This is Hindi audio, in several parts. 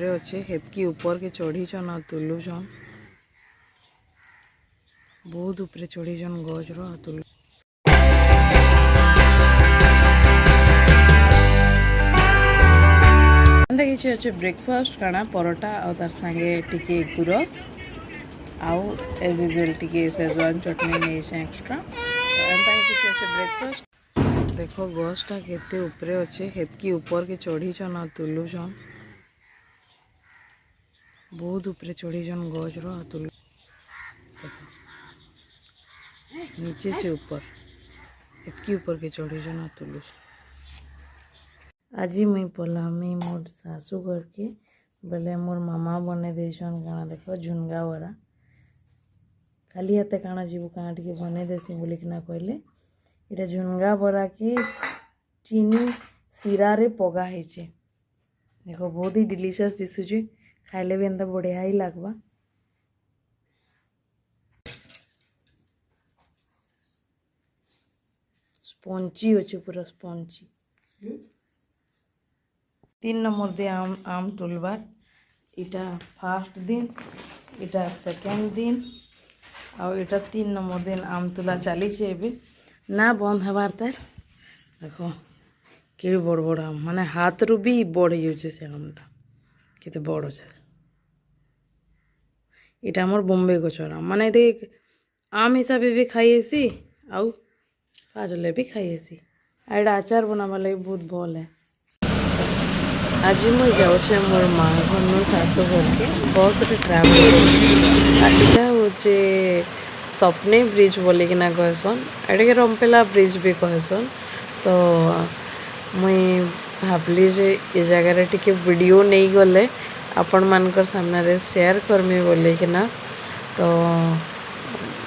उपरे अच्छे हेतकी ऊपर के चढ़ीछन आ तुलुछन बहुत उपरे चढ़ीछन गजर आ तुल किसी अच्छे ब्रेकफास्ट काना परोटा और तार संगे टिके गुरस आउ एज यूजुअल टिके शेजवान चटनी नहीं एक्स्ट्रा किसी अच्छे ब्रेकफास्ट देखो गछटा केते उपरे अच्छे हेतकी ऊपर के चढ़ीछन आ तुलुछन बहुत उपरे चढ़ीछन गजर आ तुल नीचे से ऊपर हेतकी ऊपर के चढ़ीछन आ तुलुछन आज मुई पलामी मोर सासू घर के बेले मोर मामा बने देसन काना देखो झुनगा बरा खाली हाथे काना जीवु काना टिके बने देसी बोलिकिना कहले इटा झुनगा बरा के चीनी सीरा रे पगा हेचे देखो बहुत ही डिलीशियस दिसुचे खाइले भी एंता बढ़िया ही लागबा स्पंजी अच्छे पूरा स्पंजी 3 नंबर दे आम तुलबार इटा फास्ट दिन इटा सेकेंड दिन और इटा 3 नंबर दिन आम तुला चली ना बंद हबार तार देखो कि बड़ बड़ आम माने हाथ रु भी बढ़ जाऊे से आमटा केते बड़ अच्छे इटा मोर बॉम्बे गचर आम माने देख आम हिसाब भी खाई आउ काजले भी खाई एटा आचार बनावा लगी बहुत भल है आज मुझे जाऊे मोर माँ घर सासू घर के बस रे ट्रावेल यहाँ हूँ सपने ब्रिज बोलिकिना कहसन एटे के रंपेला ब्रिज भी कहसन तो मुई भावली जे ये जगह टिके वीडियो नहीं गले आपण मानकर सामने शेयर करमी बोलिकिना तो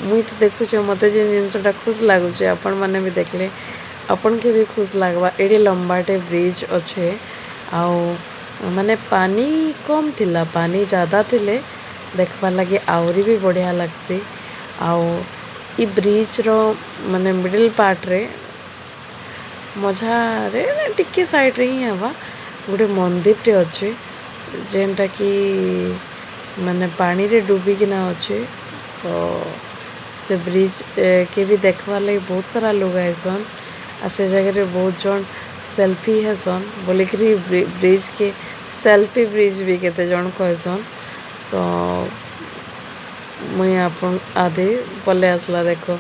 मुई तो देखुचे मते जे जिनसटा खुश लगुचे आपण माने भी देखले अपन के भी खुश लगवा एडी लंबाटे ब्रिज अच्छे आउ माने पानी कम थिला पानी ज़्यादा थिले देखबार लगे आउरी भी बढ़िया लगसी आउ ई ब्रिज रो माने मिडिल पार्ट रे मझा रे टिके साइड रे ही हवा गोटे मंदिर टे अच्छे जेनटा कि माने पानी रे डूबी किना अच्छे तो से ब्रिज के भी देखबार लगे बहुत सारा लोग आइसन आ से जगह बहुत जन सेल्फी हेसन बोलिकी ब्रिज के सेल्फी ब्रिज भी केते जन कहसन तो मुई आपन आधे पले आसला देखो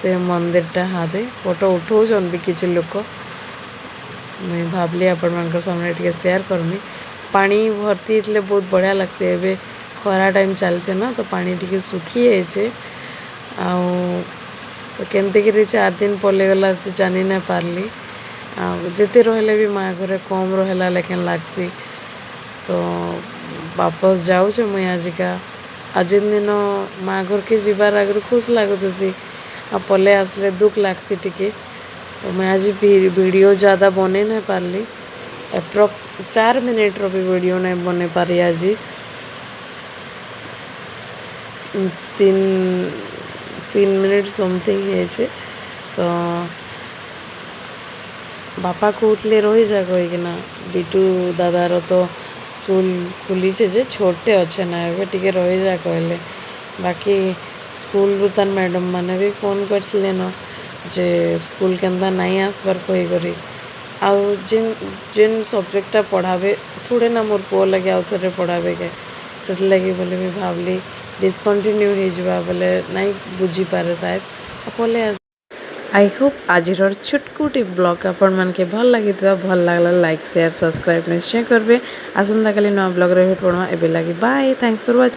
से मंदिरटा हादे फोटो उठाऊन भी किसी लोक मुई भावली आपण मान सामने टिके शेयर करमी पानी भर्ती इतले बहुत बढ़िया लगसे एबे खरा टाइम चलছে ना तो पानी टिके सुखी जाइए तो केमती कि 4 दिन पले गला तो जानी ना पारली जिते रहले भी माँ घरे कम रहला लेकिन लागसी तो वापस जाऊे मुई आजिका आज दिन माँ घर के जीवार आगर खुश लगुसी आ पले आसले दुख लागसी टिके तो मैं आज वीडियो ज़्यादा बने नहीं पारली एप्रोक्स 4 मिनट रो भी वीडियो नहीं बने पारी आज 3 मिनट समथिंग है तो बापा कहते रही जा कहीकिना बिटू दादार तो स्कूल खुली जे छोटे अच्छे ना ए टे रही जा कहले बाकी स्कूल रु तार मैडम मैंने भी फोन करथिले न जे स्कूल केंदा नहीं आसबार कही करी आउ जिन सब्जेक्टा पढ़ावे थोड़े ना मोर पुओ लगे आउ थे पढ़ावे के से लगे बोले भी भावली डिस्कंटिन्यू हो जावा बोले नहीं बुझी पारे शायद पले आई होप आज छोटकुटी ब्लॉग आपण मन के भल लगी भल लगला लाइक शेयर सब्सक्राइब निश्चय करबे आसंता काली नवा ब्लॉग रे भेट पड़वा एबे लगी बाय थैंक्स फॉर वाचिंग।